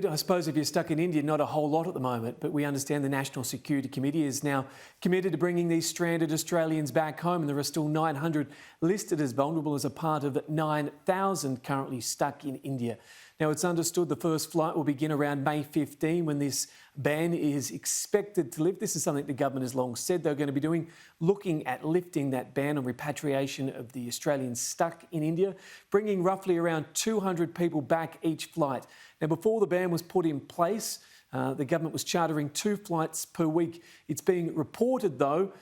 I suppose if you're stuck in India, not a whole lot at the moment, but we understand the National Security Committee is now committed to bringing these stranded Australians back home, and there are still 900 listed as vulnerable as a part of 9,000 currently stuck in India. Now, it's understood the first flight will begin around May 15 when this ban is expected to lift. This is something the government has long said they're going to be doing, looking at lifting that ban on repatriation of the Australians stuck in India, bringing roughly around 200 people back each flight. Now, before the ban was put in place, the government was chartering 2 flights per week. It's being reported, though,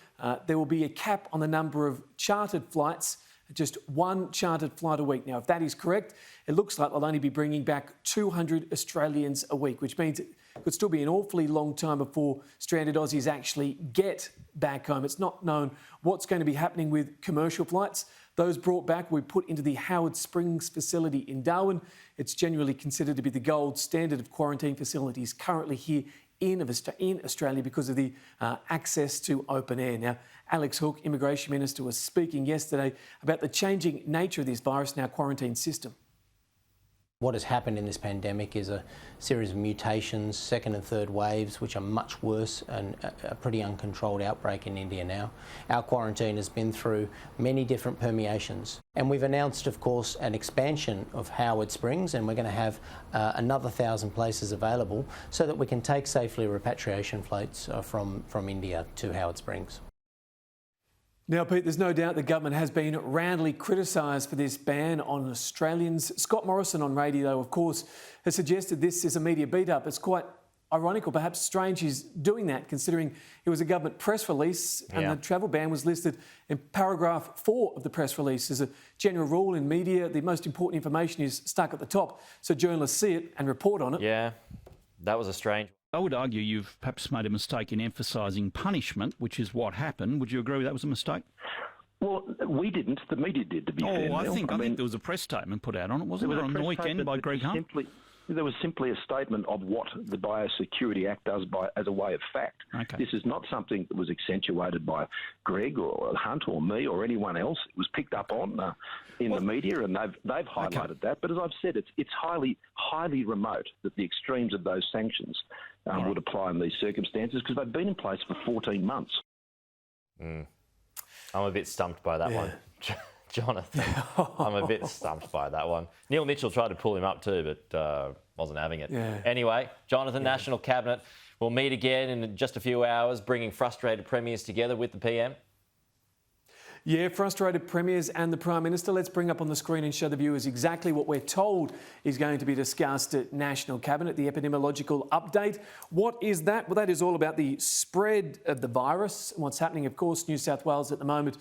there will be a cap on the number of chartered flights, just 1 chartered flight a week. Now, if that is correct, it looks like they'll only be bringing back 200 Australians a week, which means it could still be an awfully long time before stranded Aussies actually get back home. It's not known what's going to be happening with commercial flights. Those brought back will be put into the Howard Springs facility in Darwin. It's generally considered to be the gold standard of quarantine facilities currently here in Australia because of the access to open air. Now, Alex Hawke, Immigration Minister, was speaking yesterday about the changing nature of this virus in our quarantine system. What has happened in this pandemic is a series of mutations, second and third waves, which are much worse, and a pretty uncontrolled outbreak in India now. Our quarantine has been through many different permeations. And we've announced, of course, an expansion of Howard Springs, and we're going to have another 1,000 places available so that we can take safely repatriation flights from India to Howard Springs. Now, Pete, there's no doubt the government has been roundly criticised for this ban on Australians. Scott Morrison on radio, of course, has suggested this is a media beat-up. It's quite ironic or perhaps strange he's doing that, considering it was a government press release and the travel ban was listed in paragraph 4 of the press release. As a general rule in media, the most important information is stuck at the top, so journalists see it and report on it. Yeah, that was a strange... I would argue you've perhaps made a mistake in emphasising punishment, which is what happened. Would you agree that was a mistake? Well, we didn't. The media did, to be fair. I think there was a press statement put out on it, wasn't it, on the weekend by Greg Hunt? There was simply a statement of what the Biosecurity Act does as a way of fact. Okay. This is not something that was accentuated by Greg or Hunt or me or anyone else. It was picked up on in the media, and they've highlighted that. But as I've said, it's highly remote that the extremes of those sanctions would apply in these circumstances because they've been in place for 14 months. I'm a bit stumped by that one. Jonathan, I'm a bit stumped by that one. Neil Mitchell tried to pull him up too, but wasn't having it. Yeah. Anyway, Jonathan, National Cabinet will meet again in just a few hours, bringing frustrated premiers together with the PM. Yeah, frustrated premiers and the Prime Minister. Let's bring up on the screen and show the viewers exactly what we're told is going to be discussed at National Cabinet, the epidemiological update. What is that? Well, that is all about the spread of the virus and what's happening. Of course, New South Wales at the moment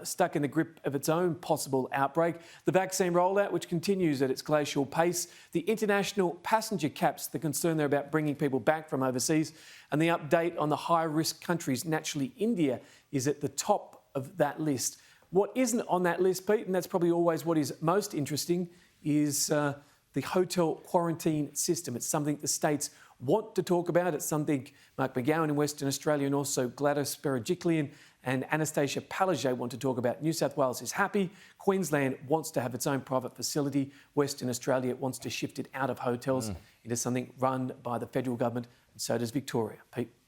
stuck in the grip of its own possible outbreak. The vaccine rollout, which continues at its glacial pace. The international passenger caps, the concern there about bringing people back from overseas. And the update on the high-risk countries. Naturally, India is at the top of that list. What isn't on that list, Pete, and that's probably always what is most interesting, is the hotel quarantine system. It's something the states want to talk about. It's something Mark McGowan in Western Australia and also Gladys Berejiklian and Anastasia Palaszczuk want to talk about. New South Wales is happy. Queensland wants to have its own private facility. Western Australia wants to shift it out of hotels into something run by the federal government, and so does Victoria. Pete?